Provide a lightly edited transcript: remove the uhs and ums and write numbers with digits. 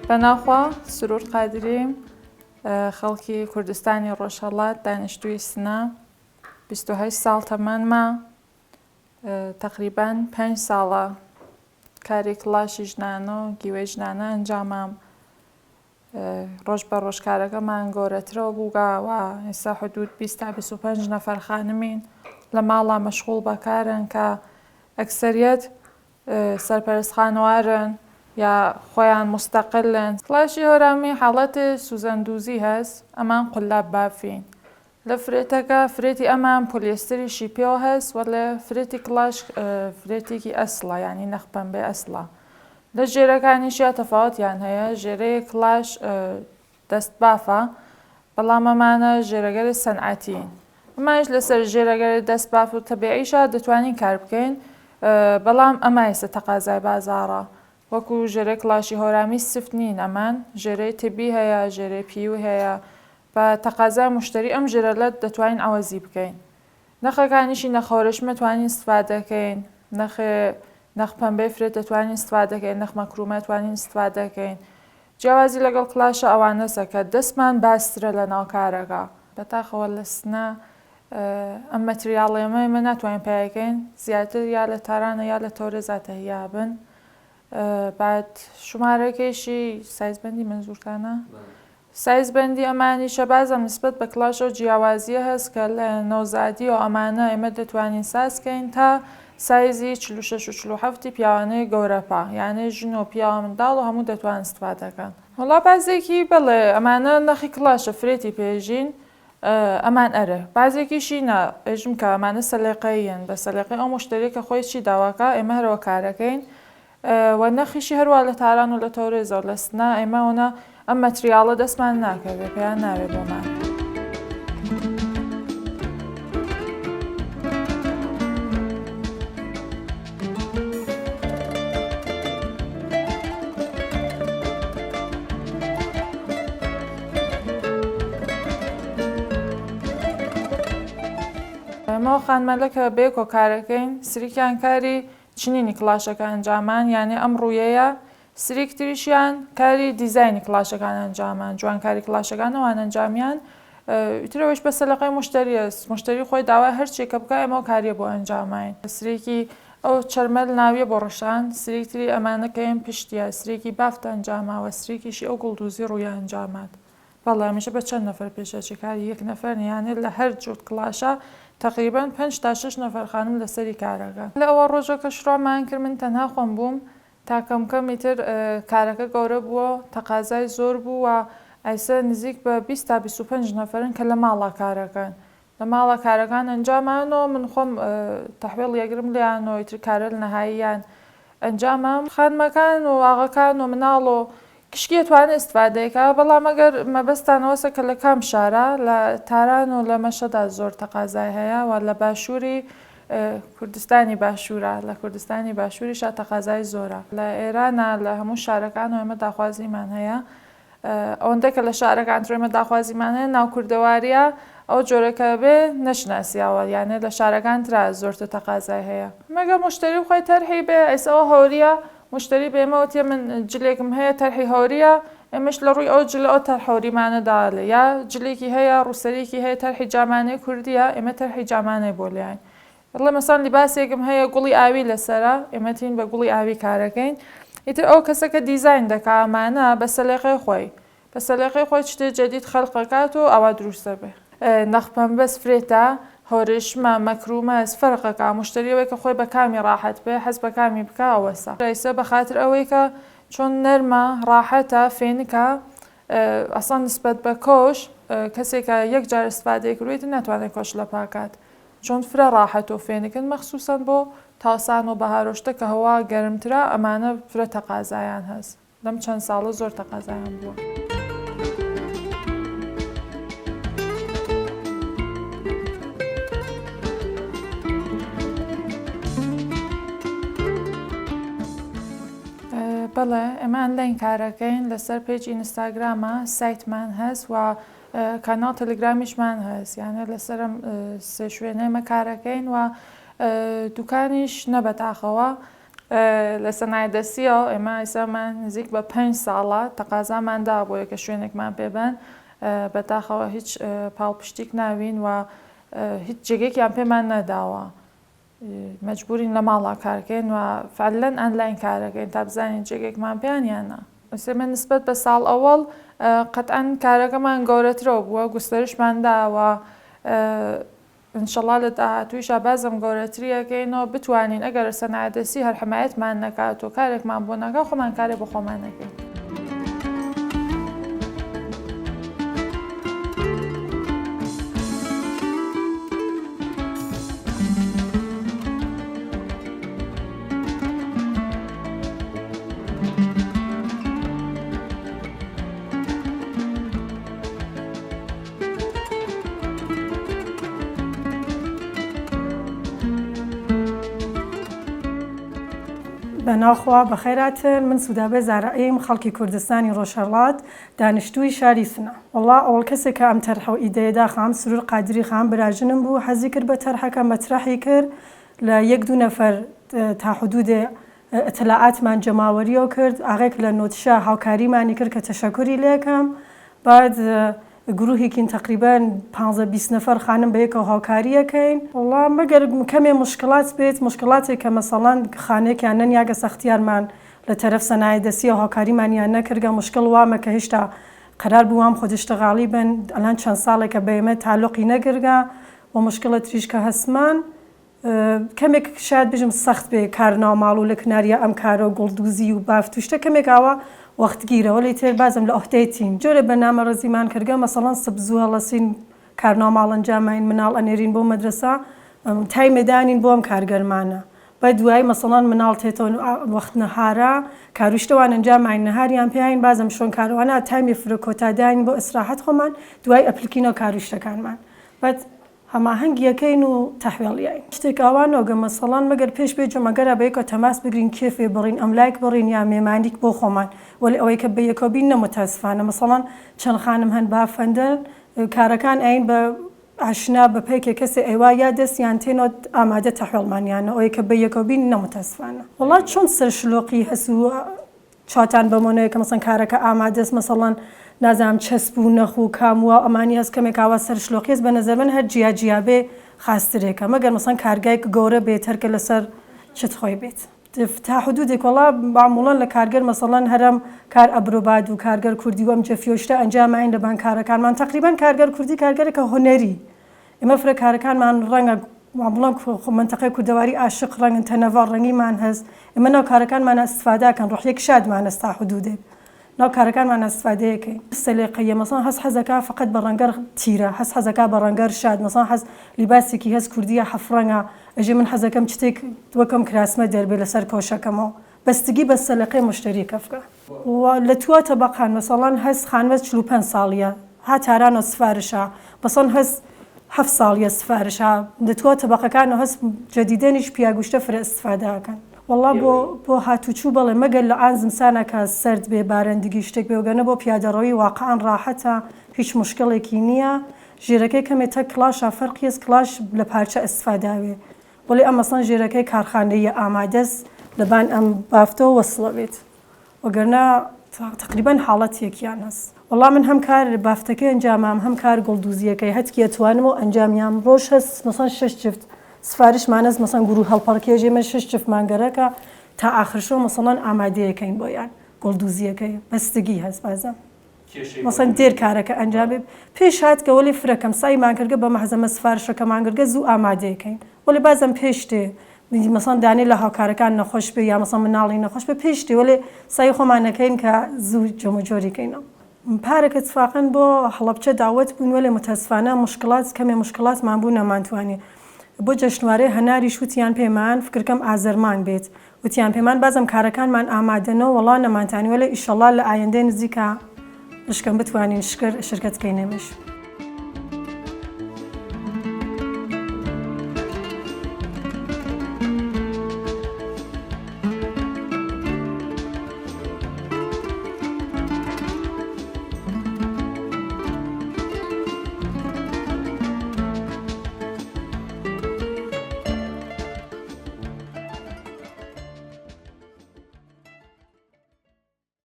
بەناوخوا سرور قادریم خەڵکی کوردستانی ڕۆژهەڵات دانیشتووی سنا 28 ساڵ تەمەنمە تقریبان 5 ساڵە کاری کڵاشی ژنانە و گیوەی ژنانە ئەنجامام ڕۆژ بە ڕۆژ کارەکەمان گەورەترەوە بووگاوە ئێستا حدود 20 تا 25 نەفەر خانمین لە ماڵا مەشغوڵ بەکارن کە ئەکسەریەت سەرپەرست خانوارن یا خۆیان مستەقلن. کڵاشی هەورامی حاڵەتی سوزەندوزی هەست ئەمان قولاب بافین لە فرێتەکە فرێتی ئەمان پۆلیێستەریشی پێوە هەست و لە فرێتی کڵاش فرێتێکی ئەسڵە یعنی نەخپەمبێ ئەسڵە. لە ژێرەکانیشیا تەفاوەتیان هەیە ژێرەیە کڵاش دەست بافە بەڵام ئەمانە ژێرەگەری سەنعەتین. ئەمانش لەسەر ژێرەگەری دەست باف و تەبیعیشە دەتوانین کار بکەین بەڵام ئەمە ئێستا تەقازای بازاڕە وەکو ژێرەی کڵاشی هەورامی سفت نین ئەمان ژێرەی تبی هەیە ژێرەی پیوی هەیە بە تەقازای مشتری ئەم ژێرەلەت دەتوانین ئەوەزی بکەین. نەخەکانیشی نەخۆرشمە توانین استفادەکەین نەخ پەمبەی فرێت دەتوانین استفادەکەین نەخ مەکرومە توانین استفادەکەین. جیاوازی لەگەڵ کڵاشە ئەوانەسە کە دەستمان باسترە لە ناو کارەکە بەتاخەوە لە سنە ئەم مەتریاڵێمە ئێمە ناتوانین پێیەکەین زیاتر یا لە تارانە یا لە تۆرە زاتەهیا بن. بعد شمارەکەیشی سایزبەندی منزورتانە سایزبەندی ئەمانیشە بازم نسبەت بە کڵاشە و جیاوازیە هەست کە لە نەوزادی و ئەمانە ئێمە دەتوانین سازکەین تا سایزی 46 و 47 پیاوانەی گەورەپا یانێ ژن و پیاوە منداڵ و هەموو دەتوان استفادەکەن. وەڵا بازێکی بڵێ ئەمانە نەخی کڵاشە فرێتی پێژین ئەمان ئەرە بازێکیشی ئێژم کە ئەمانە سەلێقەیەن بە سەلێقی ئەو مشتێکە خۆی چی داواکە ئێمە هەرەوە کارەکەین و نەخیشی هەروە لە تاران و لە تۆرێزە و لە سنا ئێمەونە ئەم مەتریاڵە دەستمان ناکەوێت پێیان ناوێت بۆمان. ئەمەوە خانمەلەکە بێکۆ کارەکەین سریکیان کاری چنینی کڵاشەکە ئەنجامان یعنی ئەم ڕوویەیە سریکتریشیان کاری دیزایانی کڵاشەکان ئەنجامان جوانکاری کڵاشەکانەوان ئەنجامیان ترەوەش بە سەلەقەی مشتری است مشتری خۆی داوای هەرچێکە بکە ئەمە کاریە بۆ ئەنجامین سرێکی ئەو چەرمەل ناویە بۆ ڕەشان سریکتری ئەمانەکەیان پشتیە سرێکی بافتە ئەنجاماوە سرێکیشی ئەو گوڵدوزی ڕوویە ئەنجامات. بەڵێ هەمیشە بە چەند نەفەر پێشەچی کاری یەک نەفەر یانێ لە هەر جووت کڵاشە تقریبا 5 تا 6 نەفەر خانم لەسەری کارەکە. لە ئەوە ڕۆژەکە شڕامان کرد من تەنها خۆم بووم تاکەمکەمی تر کارەکە گەورە بووە تەقازای زۆر بوو و ئایسە نزیک بە 20 تا 25 نەفرن کە لە ماڵا کارەکەن لە ماڵە کارەکان ئەنجامانەوە من خۆم تەحویڵ یەگرم لیانەوە ئیتر کارە لە نەهاییان ئەنجامام خانمەکان و ئاغاکان و مناڵ و کشکی توانێت استفادەیەکە بەڵام ئەگەر مەبەستانەوەسە کە لە کام شارە لە تاران و لە مەشەدا زۆر تەقازای هەیە و لە باشووری کوردستانی باشوورە لە کوردستانی باشووریشە تەقازای زۆرە لە ئێرانە لە هەموو شارەکان و ئێمە داخوازیمان هەیە ئەوەندە کە لە شارەکان ترێمە داخوازیمان هەیە ناو کوردەواریە ئەو جۆرەکە بێ نەشناسیاوە یانێ لە شارەکان ترا زۆرتە تەقازای هەیە مەگە مشتری خۆی تەرحی بێ ئەیسەوە هەوریە مشتری بێمەوەتە من جلێکم هەیە تەرحی هەوریە ئێمەش لە ڕووی ئەو جلە ئەو تەرحەوریمانەداڵێ یا جلێکی هەیە ڕووسەرێکی هەیە تەرحی جامانەی کوردیە ئێمە تەرحی جامانەی بۆ لایەن بڵێ مەسان لیباسێکم هەیە گوڵی ئاوی لەسەرە ئێمەتین بە گوڵی ئاوی کارەکەین ئیتر ئەو کەسەکە دیزاین دەکا ئەمانە بە سەلێقەی خۆی بە سەلێقەی خۆی شتێ جەدید خەلقەکات و ئەوە دروستە بێ نەخپەمبەس فرێتە هەورێشمە مەکرومە فەرقەکە مشتریەوەی کە خۆی بە کامی ڕاحەت بێ حەز بە کامی بکە ئەوەسە ڕیسە بە خاتر ئەوەی کە چۆن نەرمە ڕاحەتە فێنکە ئەسان نسبەت بە کۆش کەسێکە یەک جار استفادەی کروێت ناتوانێت کۆش لە پاکات چۆن فرە ڕاحەت و فێنکن مەخسوسن بۆ تاسان و بەهارۆشتە کە هەوا گەرمترە ئەمانە فرە تەقازایان هەست لەم چەند ساڵە زۆر تەقازایان بووە. بەڵێ ئێمە ئەنلاین کارەکەین لەسەر پێج ئینستاگرامە سایتمان هەست و کاناڵ تەلگرامیشمان هەست یانە لەسەرم سێ شوێنەی مە کارەکەین و دوکانیش نەبەتاخەوە لە سەنای دەستیەوە ئێمە ئێسامان نزیک بە 5 ساڵە تەقازاماندا بۆ یەکە شوێنێکمان پێبن بەتاخەوە هیچ پاڵپشتیک ناوین و هیچ جێگێکیان پێمان نەداوە مەجبورین لە ماڵا کارکەین و فعلەن ئەنلاین کارەکەین تا بزانین جێگێکمان پێیان یانە ئێمە نسبەت بە ساڵ ئەوەڵ قەتعەن کارەکەمان گەورەترەوە بووە گوستەرشمانداوە انشاءالله لە داهاتوویشە بازم گەورەتریەکەینەوە بتوانین ئەگەر سەنایەتدەستی هەر حمایەتمان نەکات و کارێکمان بۆ نەکات خۆمان کارێ بۆ خۆمان نەکەین. بەناوخوا بەخێراتن من سوودابێ زارائیم خەڵکی کوردستانی ڕۆژهەڵات دانیشتووی شاری سنە وەڵا ئەوڵ کەسێک کە ئەم تەرحە و ئیدەیەدا خام سرور قادری خام براژنم بوو حەزی کرد بە تەرحەکە مەترەحی کرد لە 1-2 نەفەر تا حدودێ ئەتەلاعاتمان جەماوەریەوە کرد ئاغێک لە نۆتشە هاوکاریمانی کرد کە تەشەکوری لێکەم بعد گروهێکین تقریبان 15-20 نەفەر خانم بە یەکەوە هاوکاریەکەین وەڵا مەگەر کەمێ مشکلات بێت مشکلاتێک کە مەسەڵەن خانەیەکیان نەنیاگە سەختیارمان لە تەرەف سەنایەتدەستی و هاوکاریمانیان نەکردگە مشکل وامە کە هێشتا قەرار بووام خۆدشتەغاڵی بن ئەلان چەند ساڵێکە بە ئێمە تاالوقی نەگرگە و مشکلە تریش کە هەسمان کەمێک شاید بژم سەخت بێ کارناو ماڵ و لە کناریە ئەم کارە و گوڵدوزی و بافتوشتە کەمێک ئاوە وەختگیرەوە لی تر بازم لە ئۆهدەیتین جۆرە بەنامە ڕزیمان کردگە مەسەڵەن سبزووە لەسین کارناو ماڵەنجامین مناڵ ئەنێرین بۆ مەدرسە تایمێدانین بۆ ئەم کارگەرمانە بە دوای مەسەڵەن مناڵ تێتەوە وەخت نەهارە کاروشتەوان ئەنجامین نەهاریان پێین بازم شۆن کارەوانە تایمی فرۆکۆتاداین بۆ ئەسراحەت خۆمان دوای ئەپلیکینەوە کاروشتەکانمان بەد هەماهەنگیەکەین و تەحوێڵیین شتێک ئاوانەوەگە مەسەڵەن مەگەر پێش بێجە مەگەرە بەیەکەوە تەماس بگرین کێفێ بڕین ئەملایک بڕین یا مێمانیک بۆ خۆمان وەلی ئەوەی کە بەیەکەوە بین نەمەتاسفانە مەسەڵەن چەند خانم هەن بافەندن کارەکان ئەین بە ئاشنا بە پێکێ کەسێ ئێوا یا دەستیان تێنەوە ئامادە تەحوێڵمانیانە ئەوەی کە بەیەکەوە بین نەمەتاسفانە وەڵات چۆن سەرشلۆقی هەسوو چاتان بەمۆنەوەی کە مەسەن کارەکە ئامادەست مەسەڵەن نازام چەسب و نەخ و کامووە ئەمانی هەست کەمێکاوە سەرشلۆقیێز بە نەزەر من هەر جیاجیابێ خاسترێکە مەگەر مەسەن کارگایك گەورە بێت هەرکە لەسەر چت خۆی بێت تا حدودێک وڵا معموڵەن لە کارگەر مەسەڵەن هەرم کار ئەبروباد و کارگەر کوردی وەم جەفیۆشتە ئەنجامین لە بانکارەکانمان تقریبان کارگەر کوردی کارگەرێکە هۆنەری ئێمە فرە کارەکانمان ڕەنگە معموڵەن منتەقەی کوردەواری عاشق ڕەنگن تەنەڤە ڕەنگیمان هەست ئێمە ناو کارەکانمان ئەستفاداکەن ڕۆحیەک شادمان هەست تا حدودێک ناو کارەکانمان ئەستفادەیەکەین سەلێقەیە مەسەڵەن هەست حەزەکە فقط بە ڕەنگەر تیرە هەست حەزەکە بە ڕەنگەر شاد مەسەڵەن حەز لیباسێکی هەست کوردیە حەفڕەنگە ئەژێ من حەزەکەم شتێک وەکەم کراسمە دەربێ لەسەر کۆشەکەمەوە بەستگی بە سەلەقەی مشتری کەفکە لە تووە تەبەقان مەسەڵەن هەست خانوەت 45 ساڵیە هاتارانە سفارشە بەسەن هەست 7 ساڵیە سفارشە دەتووە تەبەقەکان و هەست جەدیدەنیش پیاگوشتە فرە ئستفادەکەن والله بۆ هاتوچوو بەڵێ مەگەر لە ئان زمسانەکە سرد بێ بارەندگی شتێک بێوگەنە بۆ پیادەڕەوەی واقعان ڕاحەتە هیچ مشکڵێکی نییە ژێرەکەی کەمێتە کلاشە فەرقیەس کلاش لە پارچە ئەستفاداوێ بۆڵێ ئەم مەسەن ژێرەکەی کارخانەیە ئامادەست لەبان ئەم بافتەوە وەسڵە بێت وەگەرنە تقریبان حاڵەتێکیان هەست والله من هەم کار بافتەکەی ئەنجامام هەم کار گوڵدوزیەکەی هەتکی ئەتوانمەوە ئەنجامیان ڕۆژ هەست مەسەن 6 جفت سفارشمانەست مەسەن گروه هەڵپەڕکێژێ من 6 جفت مانگەرەکە تا ئاخرشەوە مەسەڵەن ئامادەیەکەین بۆیان گوڵدوزیەکەی بەستگی هەست بازە مەسەن دێر کارەکە ئەنجامێ پێش هاتکە وەلی فرەکەم سای مانکردگە بە مەحزەمە سفارشەکە مانگرگە زوو ئامادەیەکەین وەلی بازم پێشتێ مەسەن دانێ لە هاوکارەکان نەخۆش بێ یا مەسەن مناڵی نەخۆش بێ پێشتێ وەلی سای خۆمانەکەین کە زوو جۆمەجۆریکەینەوە پارێکە تفاقن بۆ هەڵەبچە داوەت بوون وەلی متەسفانە مشکلات کەمێ مشکلاتمان بوو نەمانتوانێ بۆ جەشنوارەی هەناری شووتیان پێمان فکرکەم ئازەرمان بێت وتیان پێمان بازم کارەکانمان ئامادەنەوە وەڵا نەمانتانی وەلی ئیشەڵا لە ئایندەی نزیکە بشکەم بتوانین شرکەتکەینێمش